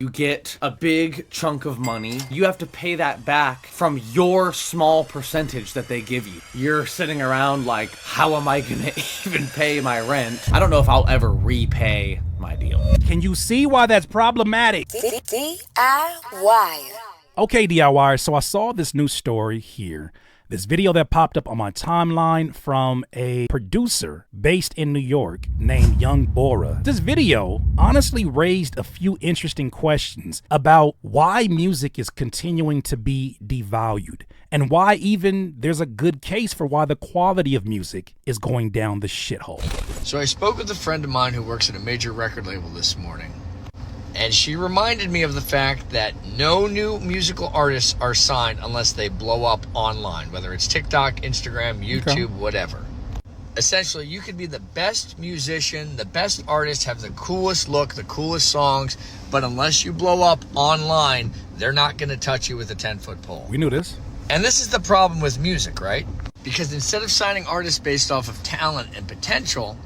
You get a big chunk of money. You have to pay that back from your small percentage that they give you. You're sitting around like, how am I gonna even pay my rent? I don't know if I'll ever repay my deal. Can you see why that's problematic? DIY. Okay, DIYers, so I saw this new story here. This video that popped up on my timeline from a producer based in New York named Young Bora. This video honestly raised a few interesting questions about why music is continuing to be devalued and why even there's a good case for why the quality of music is going down the shithole. So I spoke with a friend of mine who works at a major record label this morning. And she reminded me of the fact that no new musical artists are signed unless they blow up online, whether it's TikTok, Instagram, YouTube, whatever. Essentially, you could be the best musician, the best artist, have the coolest look, the coolest songs, but unless you blow up online, they're not going to touch you with a 10-foot pole. We knew this. And this is the problem with music, right? Because instead of signing artists based off of talent and potential,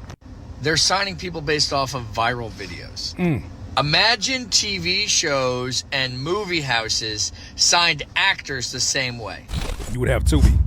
they're signing people based off of viral videos. Imagine TV shows and movie houses signed actors the same way. You would have Tubi.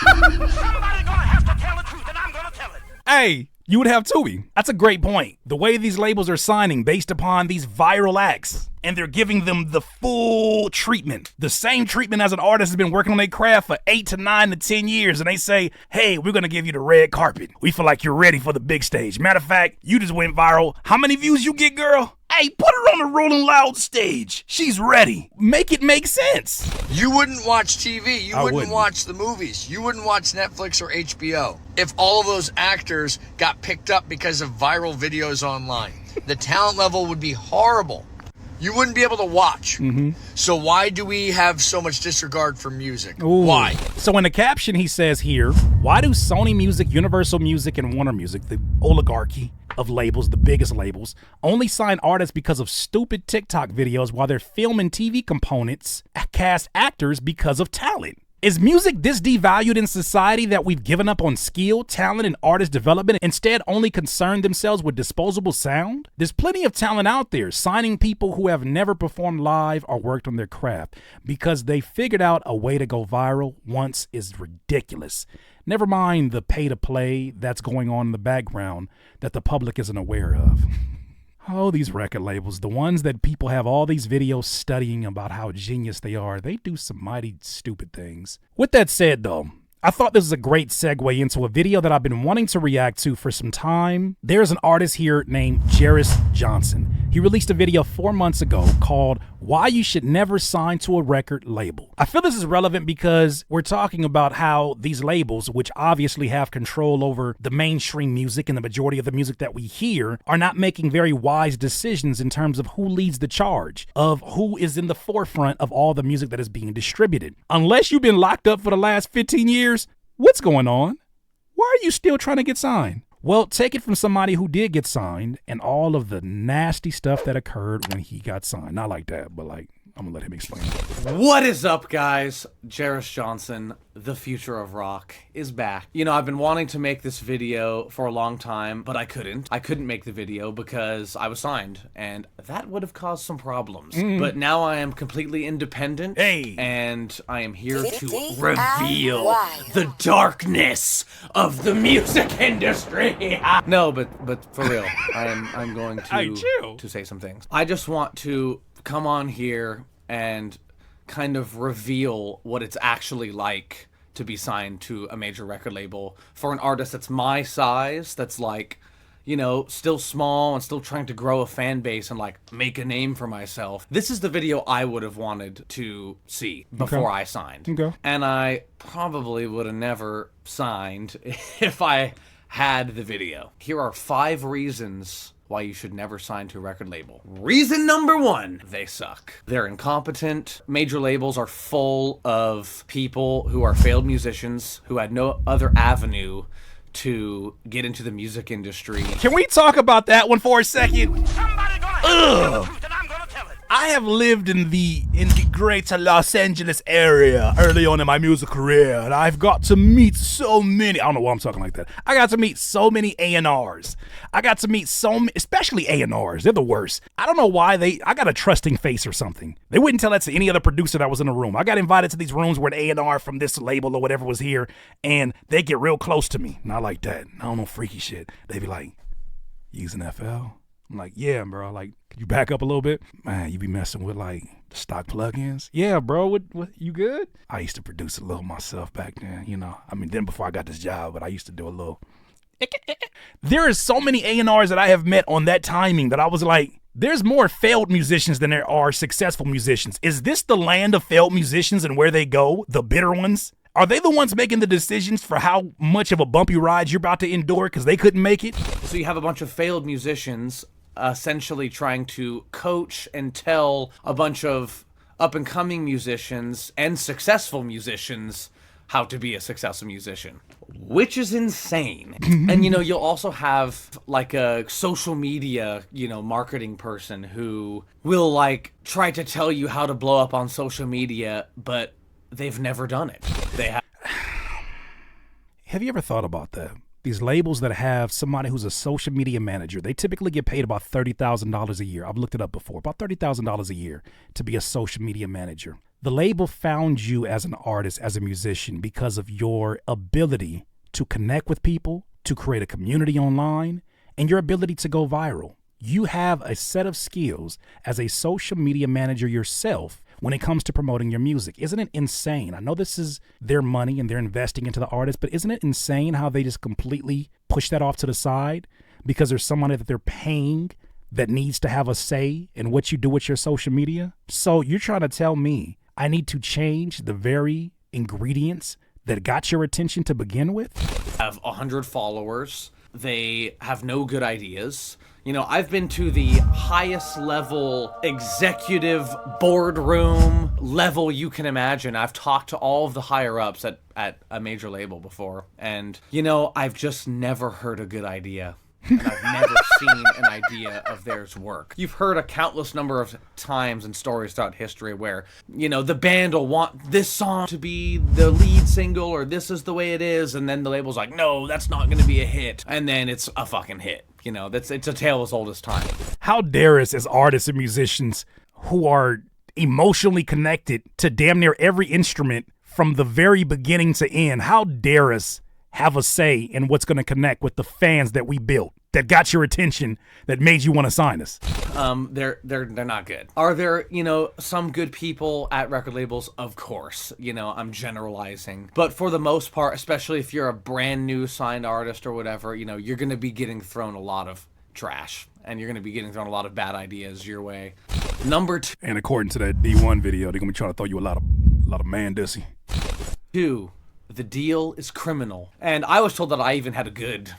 Somebody's gonna have to tell the truth, and I'm gonna tell it. Hey, you would have Tubi. That's a great point. The way these labels are signing based upon these viral acts, and they're giving them the full treatment. The same treatment as an artist has been working on their craft for 8 to 9 to 10 years, and they say, hey, we're gonna give you the red carpet. We feel like you're ready for the big stage. Matter of fact, you just went viral. How many views you get, girl? Hey, put her on the Rolling Loud stage. She's ready. Make it make sense. You wouldn't watch TV. You wouldn't wouldn't. watch the movies. You wouldn't watch Netflix or HBO if all of those actors got picked up because of viral videos online. The talent level would be horrible. You wouldn't be able to watch. So why do we have so much disregard for music? Ooh. Why? So in the caption he says here, why do Sony Music, Universal Music, and Warner Music, the oligarchy of labels, the biggest labels, only sign artists because of stupid TikTok videos while they're filming TV components, cast actors because of talent? Is music this devalued in society that we've given up on skill, talent, and artist development, instead only concerned themselves with disposable sound? There's plenty of talent out there signing people who have never performed live or worked on their craft because they figured out a way to go viral once is ridiculous. Never mind the pay-to-play that's going on in the background that the public isn't aware of. Oh, these record labels, the ones that people have all these videos studying about how genius they are, they do some mighty stupid things. With that said, though, I thought this was a great segue into a video that I've been wanting to react to for some time. There's an artist here named Jairus Johnson. He released a video 4 months ago called Why You Should Never Sign to a Record Label. I feel this is relevant because we're talking about how these labels, which obviously have control over the mainstream music and the majority of the music that we hear, are not making very wise decisions in terms of who leads the charge, of who is in the forefront of all the music that is being distributed. Unless you've been locked up for the last 15 years, what's going on? Why are you still trying to get signed? Well, take it from somebody who did get signed and all of the nasty stuff that occurred when he got signed. Not like that, but like, I'm gonna let him explain it. What is up, guys? Jairus Johnson, the future of rock, is back. You know, I've been wanting to make this video for a long time, but I couldn't. I couldn't make the video because I was signed, and that would have caused some problems. But now I am completely independent, and I am here to reveal the darkness of the music industry. No, but for real, I'm going to say some things. I just want to come on here and kind of reveal what it's actually like to be signed to a major record label for an artist that's my size, that's like, you know, still small and still trying to grow a fan base and like make a name for myself. This is the video I would have wanted to see before I signed. And I probably would have never signed if I had the video. Here are 5 reasons why you should never sign to a record label. Reason number 1, they suck. They're incompetent. Major labels are full of people who are failed musicians who had no other avenue to get into the music industry. Can we talk about that one for a second? Somebody's gonna have to tell the truth, and I'm gonna tell it. I have lived in the greater Los Angeles area early on in my music career, and I've got to meet so many. I don't know why I'm talking like that. I got to meet so many A&Rs. I got to meet especially A&Rs. They're the worst. I don't know why I got a trusting face or something. They wouldn't tell that to any other producer that was in the room. I got invited to these rooms where an A&R from this label or whatever was here, and they get real close to me. Not like that. I don't know freaky shit. They be like, using FL? I'm like, yeah, bro. Like, could you back up a little bit? Man, you be messing with like the stock plugins? Yeah, bro. What? You good? I used to produce a little myself back then, you know. I mean, then before I got this job, but I used to do a little. There is so many A&Rs that I have met on that timing that I was like, there's more failed musicians than there are successful musicians. Is this the land of failed musicians and where they go, the bitter ones? Are they the ones making the decisions for how much of a bumpy ride you're about to endure because they couldn't make it? So you have a bunch of failed musicians essentially trying to coach and tell a bunch of up-and-coming musicians and successful musicians how to be a successful musician, which is insane. And, you know, you'll also have like a social media, you know, marketing person who will like try to tell you how to blow up on social media, but they've never done it. Have you ever thought about that? These labels that have somebody who's a social media manager, they typically get paid about $30,000 a year. I've looked it up before, about $30,000 a year to be a social media manager. The label found you as an artist, as a musician, because of your ability to connect with people, to create a community online, and your ability to go viral. You have a set of skills as a social media manager yourself when it comes to promoting your music. Isn't it insane? I know this is their money and they're investing into the artist, but isn't it insane how they just completely push that off to the side because there's somebody that they're paying that needs to have a say in what you do with your social media? So you're trying to tell me I need to change the very ingredients that got your attention to begin with? Have 100 followers. They have no good ideas. You know, I've been to the highest level executive boardroom level you can imagine. I've talked to all of the higher ups at a major label before. And, you know, I've just never heard a good idea. And I've never seen an idea of theirs work. You've heard a countless number of times and stories throughout history where, you know, the band will want this song to be the lead single or this is the way it is, and then the label's like, no, that's not going to be a hit. And then it's a fucking hit. You know, it's a tale as old as time. How dare us as artists and musicians who are emotionally connected to damn near every instrument from the very beginning to end, how dare us have a say in what's going to connect with the fans that we built, that got your attention, that made you want to sign us? They're not good. Are there, you know, some good people at record labels? Of course. You know, I'm generalizing. But for the most part, especially if you're a brand new signed artist or whatever, you know, you're going to be getting thrown a lot of trash. And you're going to be getting thrown a lot of bad ideas your way. Number 2. And according to that D1 video, they're going to be trying to throw you a lot of man-dissy. 2. The deal is criminal. And I was told that I even had a good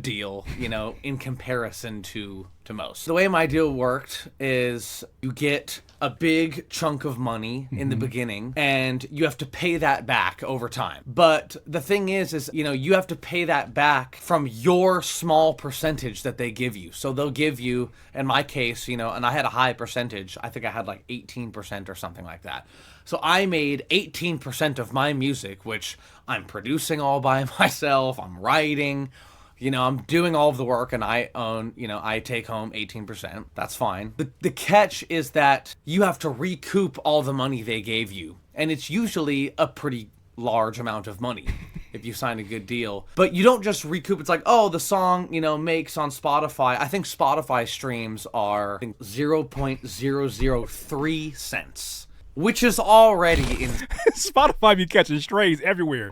deal, you know, in comparison to most. The way my deal worked is you get a big chunk of money in the beginning and you have to pay that back over time. But the thing is, you know, you have to pay that back from your small percentage that they give you. So they'll give you, in my case, you know, and I had a high percentage. I think I had like 18% or something like that. So I made 18% of my music, which I'm producing all by myself. I'm writing, you know, I'm doing all of the work, and I own, you know, I take home 18%. That's fine. The catch is that you have to recoup all the money they gave you. And it's usually a pretty large amount of money if you sign a good deal. But you don't just recoup. It's like, oh, the song, you know, makes on Spotify. I think Spotify streams are 0.003 cents. Which is already in Spotify be catching strays everywhere.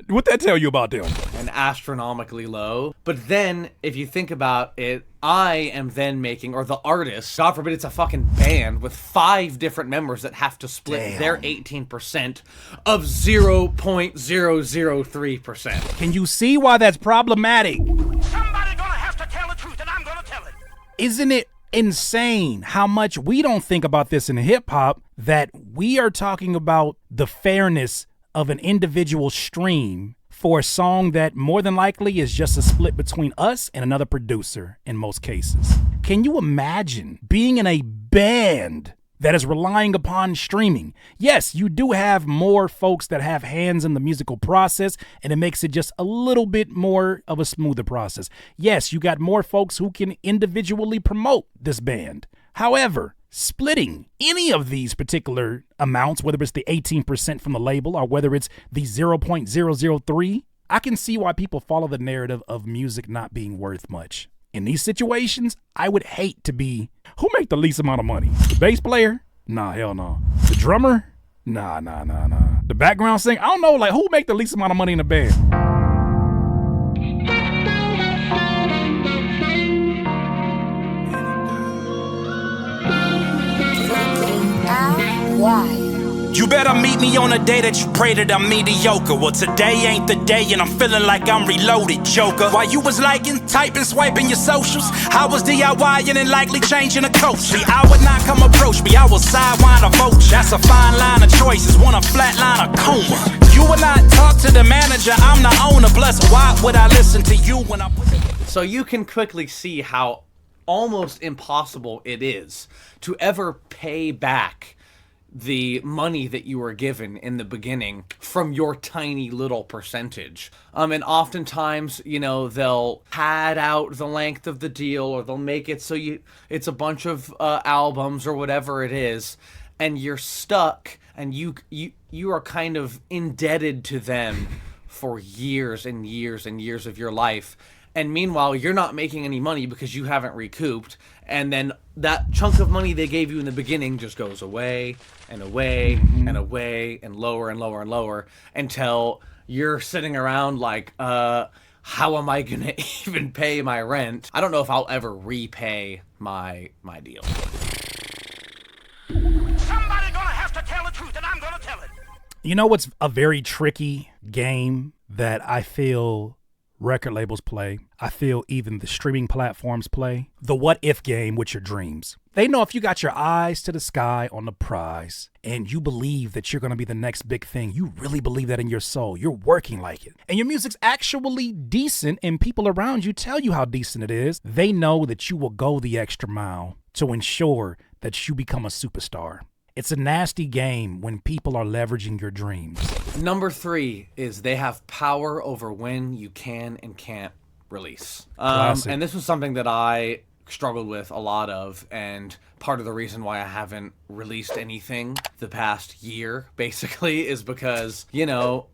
What that tell you about them? And astronomically low. But then, if you think about it, I am then making, or the artist, God forbid it's a fucking band with 5 different members that have to split their 18% of 0.003%. Can you see why that's problematic? Somebody gonna have to tell the truth, and I'm gonna tell it. Isn't it insane how much we don't think about this in hip hop, that we are talking about the fairness of an individual stream for a song that more than likely is just a split between us and another producer in most cases? Can you imagine being in a band that is relying upon streaming. Yes, you do have more folks that have hands in the musical process, and it makes it just a little bit more of a smoother process. Yes, you got more folks who can individually promote this band. However, splitting any of these particular amounts, whether it's the 18% from the label or whether it's the 0.003, I can see why people follow the narrative of music not being worth much. In these situations, I would hate to be, who make the least amount of money? The bass player? Nah, hell no. The drummer? Nah. The background singer? I don't know, like, who make the least amount of money in the band? You better meet me on a day that you pray that I'm mediocre. Well, today ain't the day and I'm feeling like I'm reloaded, Joker. While you was liking, typing, swiping your socials, I was DIYing and likely changing the coach. See, I would not come approach me, I will sidewind a vulture. That's a fine line of choices, one a flat line of coma. You will not talk to the manager, I'm the owner. Plus, why would I listen to you when I put it? So you can quickly see how almost impossible it is to ever pay back the money that you were given in the beginning from your tiny little percentage. And oftentimes, you know, they'll pad out the length of the deal, or they'll make it so it's a bunch of albums or whatever it is, and you're stuck, and you are kind of indebted to them for years and years and years of your life. And meanwhile, you're not making any money because you haven't recouped. And then that chunk of money they gave you in the beginning just goes away and away and away and lower and lower and lower until you're sitting around like, how am I going to even pay my rent? I don't know if I'll ever repay my deal. Somebody gonna have to tell the truth, and I'm gonna tell it. You know what's a very tricky game that I feel record labels play? I feel even the streaming platforms play the what if game with your dreams. They know if you got your eyes to the sky on the prize and you believe that you're going to be the next big thing, you really believe that in your soul, you're working like it, and your music's actually decent and people around you tell you how decent it is, they know that you will go the extra mile to ensure that you become a superstar. It's a nasty game when people are leveraging your dreams. Number 3 is they have power over when you can and can't release. And this was something that I struggled with a lot of, and part of the reason why I haven't released anything the past year, basically, is because, you know,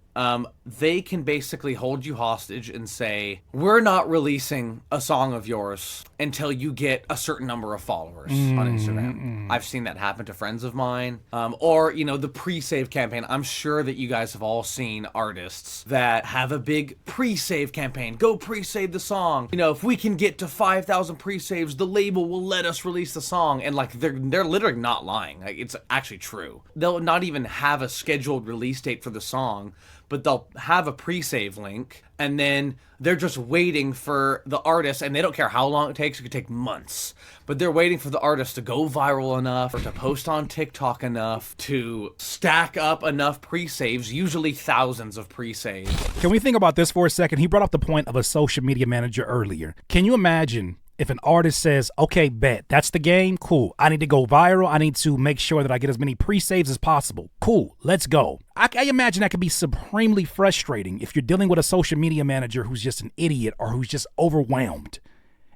they can basically hold you hostage and say, we're not releasing a song of yours until you get a certain number of followers on Instagram. I've seen that happen to friends of mine. Or, you know, the pre-save campaign. I'm sure that you guys have all seen artists that have a big pre-save campaign. Go pre-save the song. You know, if we can get to 5,000 pre-saves, the label will let us release the song. And like, they're literally not lying. Like, it's actually true. They'll not even have a scheduled release date for the song, but they'll have a pre-save link, and then they're just waiting for the artist, and they don't care how long it takes. It could take months, but they're waiting for the artist to go viral enough or to post on TikTok enough to stack up enough pre-saves, usually thousands of pre-saves. Can we think about this for a second? He brought up the point of a social media manager earlier. Can you imagine if an artist says, okay, bet, that's the game, cool. I need to go viral. I need to make sure that I get as many pre-saves as possible. Cool, let's go. I imagine that could be supremely frustrating if you're dealing with a social media manager who's just an idiot or who's just overwhelmed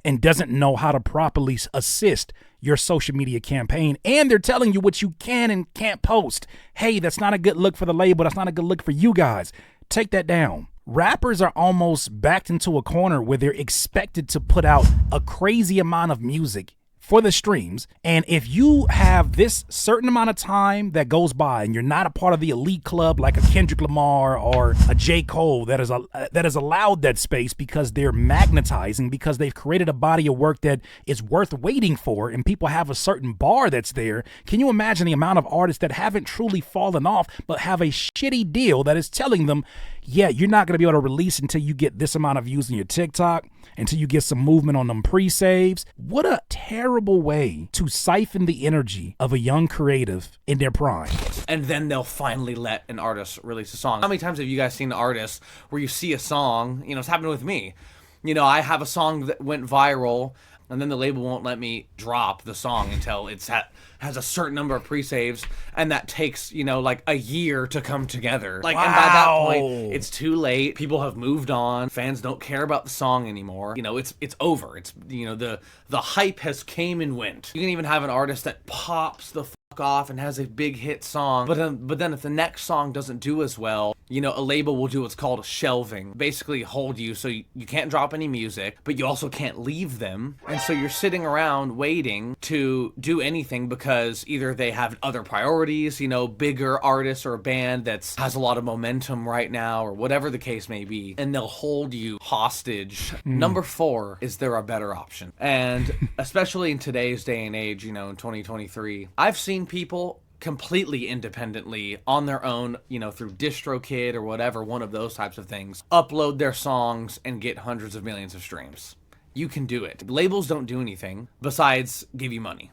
and doesn't know how to properly assist your social media campaign. And they're telling you what you can and can't post. Hey, that's not a good look for the label. That's not a good look for you guys. Take that down. Rappers are almost backed into a corner where they're expected to put out a crazy amount of music for the streams. And if you have this certain amount of time that goes by and you're not a part of the elite club like a Kendrick Lamar or a J. Cole that is allowed that space because they're magnetizing, because they've created a body of work that is worth waiting for, and people have a certain bar that's there, can you imagine the amount of artists that haven't truly fallen off but have a shitty deal that is telling them, yeah, you're not going to be able to release until you get this amount of views on your TikTok, until you get some movement on them pre-saves? What a terrible way to siphon the energy of a young creative in their prime. And then they'll finally let an artist release a song. How many times have you guys seen artists where you see a song, you know, it's happened with me. You know, I have a song that went viral, and then the label won't let me drop the song until it's has a certain number of pre-saves, and that takes, you know, like a year to come together. Like, and by that point, it's too late. People have moved on. Fans don't care about the song anymore. You know, it's over. It's, you know, the hype has came and went. You can even have an artist that pops the fuck off and has a big hit song, but then if the next song doesn't do as well, you know, a label will do what's called shelving. Basically hold you so you can't drop any music, but you also can't leave them. And so you're sitting around waiting to do anything because either they have other priorities, you know, bigger artists or a band that has a lot of momentum right now, or whatever the case may be, and they'll hold you hostage. Number 4, is there a better option? And especially in today's day and age, you know, in 2023, I've seen people completely independently on their own, you know, through DistroKid or whatever, one of those types of things, upload their songs and get hundreds of millions of streams. You can do it. Labels don't do anything besides give you money.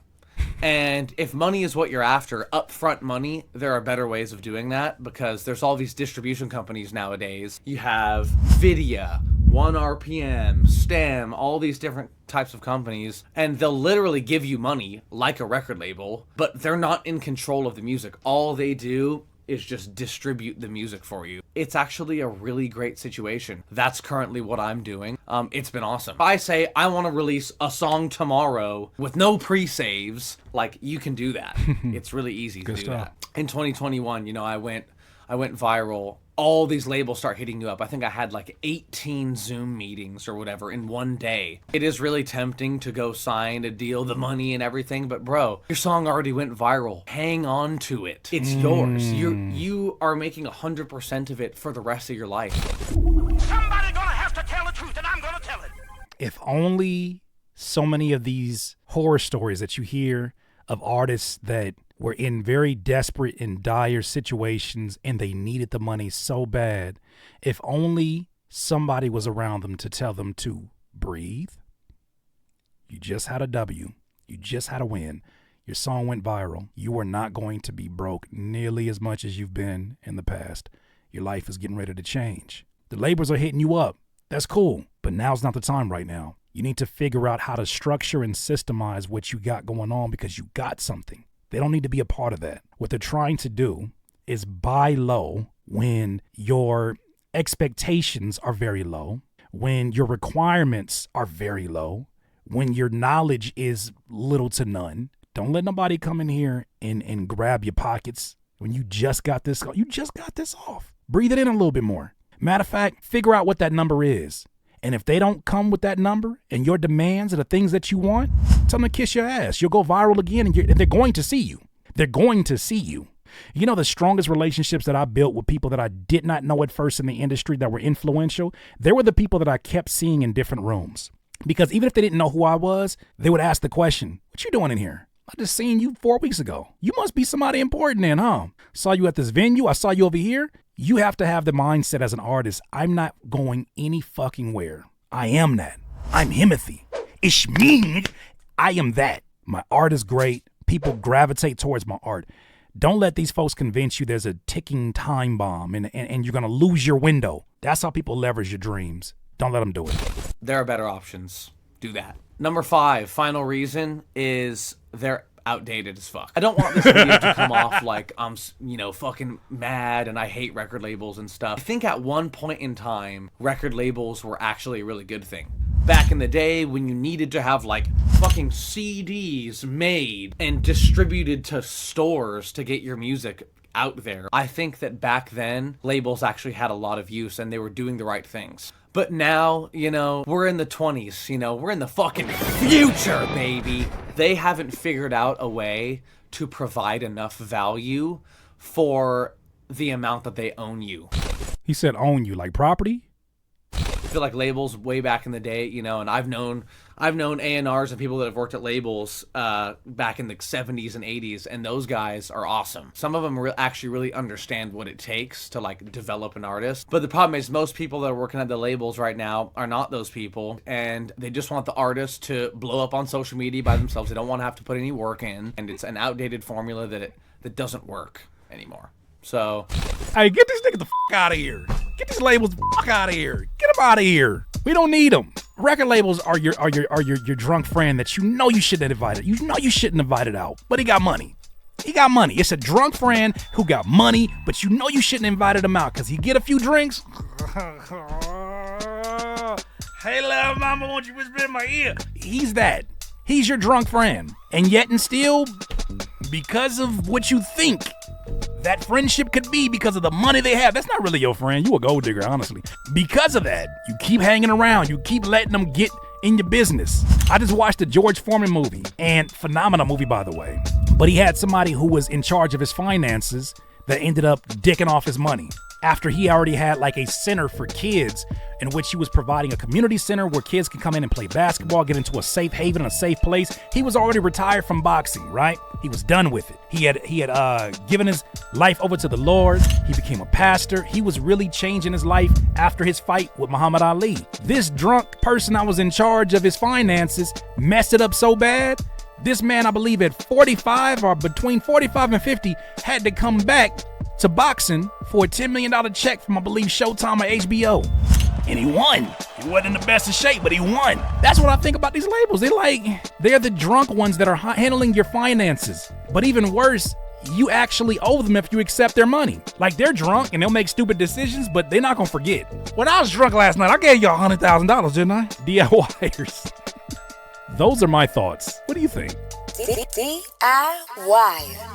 And if money is what you're after, upfront money, there are better ways of doing that, because there's all these distribution companies nowadays. You have Vidya, 1RPM, STEM, all these different types of companies, and they'll literally give you money like a record label, but they're not in control of the music. All they do is just distribute the music for you. It's actually a really great situation. That's currently what I'm doing. It's been awesome. If I say I want to release a song tomorrow with no pre-saves, like, you can do that. It's really easy to do that. In 2021, you know, I went viral. All these labels start hitting you up. I think I had like 18 Zoom meetings or whatever in one day. It is really tempting to go sign a deal, the money and everything, but bro, your song already went viral. Hang on to it. It's yours. You are making 100% of it for the rest of your life. Somebody gonna have to tell the truth, and I'm gonna tell it. If only so many of these horror stories that you hear of artists that were in very desperate and dire situations and they needed the money so bad, if only somebody was around them to tell them to breathe. You just had a W. You just had a win. Your song went viral. You are not going to be broke nearly as much as you've been in the past. Your life is getting ready to change. The labels are hitting you up. That's cool. But now's not the time right now. You need to figure out how to structure and systemize what you got going on, because you got something. They don't need to be a part of that. What they're trying to do is buy low when your expectations are very low, when your requirements are very low, when your knowledge is little to none. Don't let nobody come in here and grab your pockets when you just got this. You just got this off. Breathe it in a little bit more. Matter of fact, figure out what that number is. And if they don't come with that number and your demands are the things that you want, tell them to kiss your ass. You'll go viral again, and they're going to see you. They're going to see you. You know, the strongest relationships that I built with people that I did not know at first in the industry that were influential, they were the people that I kept seeing in different rooms. Because even if they didn't know who I was, they would ask the question, "What you doing in here? I just seen you 4 weeks ago. You must be somebody important then, huh? Saw you at this venue. I saw you over here." You have to have the mindset as an artist, I'm not going any fucking where. I am that. I'm Himothy. It's me. I am that. My art is great. People gravitate towards my art. Don't let these folks convince you there's a ticking time bomb and you're going to lose your window. That's how people leverage your dreams. Don't let them do it. There are better options. Do that. Number 5, final reason, is they're outdated as fuck. I don't want this video to come off like I'm, you know, fucking mad and I hate record labels and stuff. I think at one point in time, record labels were actually a really good thing. Back in the day when you needed to have like fucking CDs made and distributed to stores to get your music out there. I think that back then, labels actually had a lot of use and they were doing the right things. But now, you know, we're in the 20s, you know, we're in the fucking future, baby. They haven't figured out a way to provide enough value for the amount that they own you. He said own you, like property? I feel like labels way back in the day, you know, and I've known A&Rs and people that have worked at labels back in the 70s and 80s, and those guys are awesome. Some of them actually really understand what it takes to like develop an artist. But the problem is most people that are working at the labels right now are not those people, and they just want the artist to blow up on social media by themselves. They don't want to have to put any work in, and it's an outdated formula that doesn't work anymore. So, hey, get this nigga the fuck out of here. Get these labels the fuck out of here. Get them out of here. We don't need them. Record labels are your drunk friend that you know you shouldn't have invited. You know you shouldn't have invited out, but he got money. He got money. It's a drunk friend who got money, but you know you shouldn't have invited him out because he get a few drinks. Hey, love mama, won't you whisper in my ear? He's that. He's your drunk friend. And yet and still, because of what you think that friendship could be, because of the money they have, that's not really your friend. You a gold digger, honestly. Because of that, you keep hanging around. You keep letting them get in your business. I just watched the George Foreman movie, and phenomenal movie, by the way. But he had somebody who was in charge of his finances that ended up dicking off his money after he already had like a center for kids in which he was providing a community center where kids can come in and play basketball, get into a safe haven, a safe place. He was already retired from boxing, right? He was done with it. He had given his life over to the Lord. He became a pastor. He was really changing his life after his fight with Muhammad Ali. This drunk person that was in charge of his finances messed it up so bad. This man, I believe at 45 or between 45 and 50, had to come back to boxing for a $10 million check from, I believe, Showtime or HBO. And he won. He wasn't in the best of shape, but he won. That's what I think about these labels. They're the drunk ones that are handling your finances. But even worse, you actually owe them if you accept their money. Like, they're drunk and they'll make stupid decisions, but they're not gonna forget. When I was drunk last night, I gave y'all $100,000, didn't I? DIYers. Those are my thoughts. What do you think?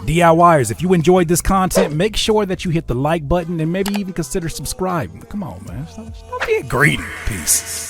DIYers, if you enjoyed this content, make sure that you hit the like button and maybe even consider subscribing. Come on, man. Stop being greedy. Peace.